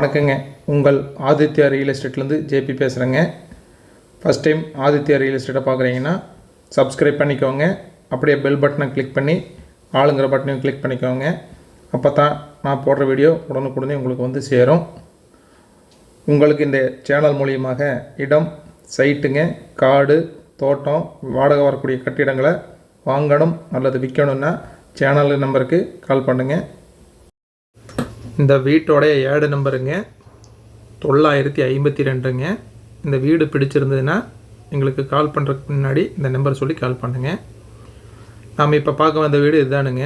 வணக்கங்க. உங்கள் Aditya real எஸ்டேட்லேருந்து JP பேசுகிறேங்க. ஃபஸ்ட் டைம் ஆதித்யா ரியல் எஸ்டேட்டை பார்க்குறீங்கன்னா சப்ஸ்கிரைப் பண்ணிக்கோங்க. அப்படியே பெல் பட்டனை கிளிக் பண்ணி ஆளுங்கிற பட்டனையும் கிளிக் பண்ணிக்கோங்க. அப்போ தான் நான் போடுற வீடியோ உடனுக்குடனே உங்களுக்கு வந்து சேரும். உங்களுக்கு இந்த சேனல் மூலியமாக இடம், சைட்டுங்க, காடு, தோட்டம், வாடகை வரக்கூடிய கட்டிடங்களை வாங்கணும் அல்லது விற்கணுன்னா சேனல் நம்பருக்கு கால் பண்ணுங்கள். இந்த வீட்டோடைய ஏடு நம்பருங்க 952ங்க. இந்த வீடு பிடிச்சிருந்ததுன்னா எங்களுக்கு கால் பண்ணுறதுக்கு முன்னாடி இந்த நம்பர் சொல்லி கால் பண்ணுங்கள். நாம் இப்போ பார்க்க வந்த வீடு இதுதானுங்க.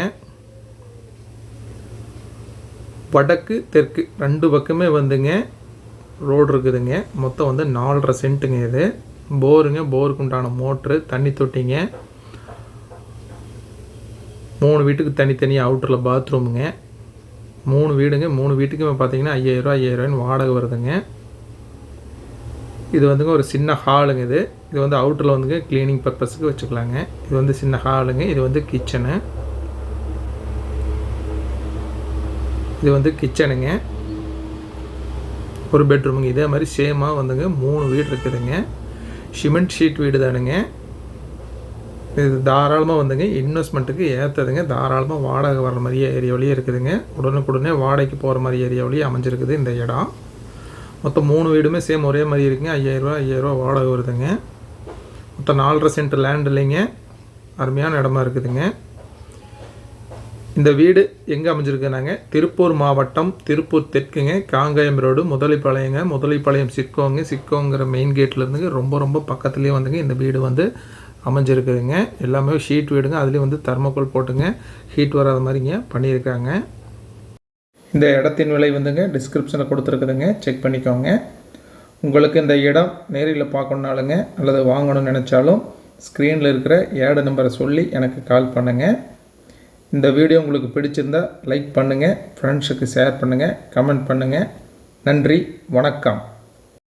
வடக்கு தெற்கு ரெண்டு பக்கமே வந்துங்க ரோடு இருக்குதுங்க. மொத்தம் வந்து 4.5 சென்ட்டுங்க. இது போருங்க, போருக்கு உண்டான மோட்ரு, தண்ணி தொட்டிங்க, 3 வீட்டுக்கு தனித்தனியாக அவுட்டரில் பாத்ரூமுங்க, 3 வீடுங்க. 3 வீட்டுக்குமே பார்த்தீங்கன்னா 5000 வாடகை வருதுங்க. இது வந்துங்க ஒரு சின்ன ஹாலுங்க. இது வந்து அவுட்டரில் வந்துங்க க்ளீனிங் பர்பஸுக்கு வச்சுக்கலாங்க. இது வந்து சின்ன ஹாலுங்க. இது வந்து கிச்சனு. இது வந்து கிச்சனுங்க. ஒரு பெட்ரூமுங்க. இதே மாதிரி சேமாக வந்துங்க 3 வீடு இருக்குதுங்க. சிமெண்ட் ஷீட் வீடு தானுங்க. இது தாராளமாக வந்துங்க இன்வெஸ்ட்மெண்ட்டுக்கு ஏற்றதுங்க. தாராளமாக வாடகை வர மாதிரியே ஏரியாவிலேயே இருக்குதுங்க. உடனுக்குடனே வாடகைக்கு போகிற மாதிரி ஏரியாவிலேயே அமைஞ்சிருக்குது இந்த இடம். மொத்தம் 3 வீடுமே சேம் ஒரே மாதிரி இருக்குங்க. 5000 வாடகை வருதுங்க. மொத்தம் 4.5 சென்ட் லேண்ட் இல்லைங்க. அருமையான இடமா இருக்குதுங்க. இந்த வீடு எங்கே அமைஞ்சிருக்குனாங்க, திருப்பூர் மாவட்டம், திருப்பூர் தெற்குங்க, காங்கயம் ரோடு, முதலைப்பாளையங்க. முதலைப்பாளையம் சிக்கோங்கிற மெயின் கேட்லேருந்துங்க ரொம்ப பக்கத்துலேயே வந்துங்க இந்த வீடு வந்து அமைஞ்சிருக்குதுங்க. எல்லாமே ஷீட் வீடுங்க. அதுலேயும் வந்து தெர்மோகோல் போட்டுங்க ஹீட் வராத மாதிரிங்க பண்ணியிருக்காங்க. இந்த இடத்தின் விலை வந்துங்க டிஸ்கிரிப்ஷனில் கொடுத்துருக்குதுங்க, செக் பண்ணிக்கோங்க. உங்களுக்கு இந்த இடம் நேரில் பார்க்கணுனாலுங்க அல்லது வாங்கணும்னு நினச்சாலும் ஸ்க்ரீனில் இருக்கிற ஏடு நம்பரை சொல்லி எனக்கு கால் பண்ணுங்கள். இந்த வீடியோ உங்களுக்கு பிடிச்சிருந்தால் லைக் பண்ணுங்கள், ஃப்ரெண்ட்ஸுக்கு ஷேர் பண்ணுங்கள், கமெண்ட் பண்ணுங்கள். நன்றி, வணக்கம்.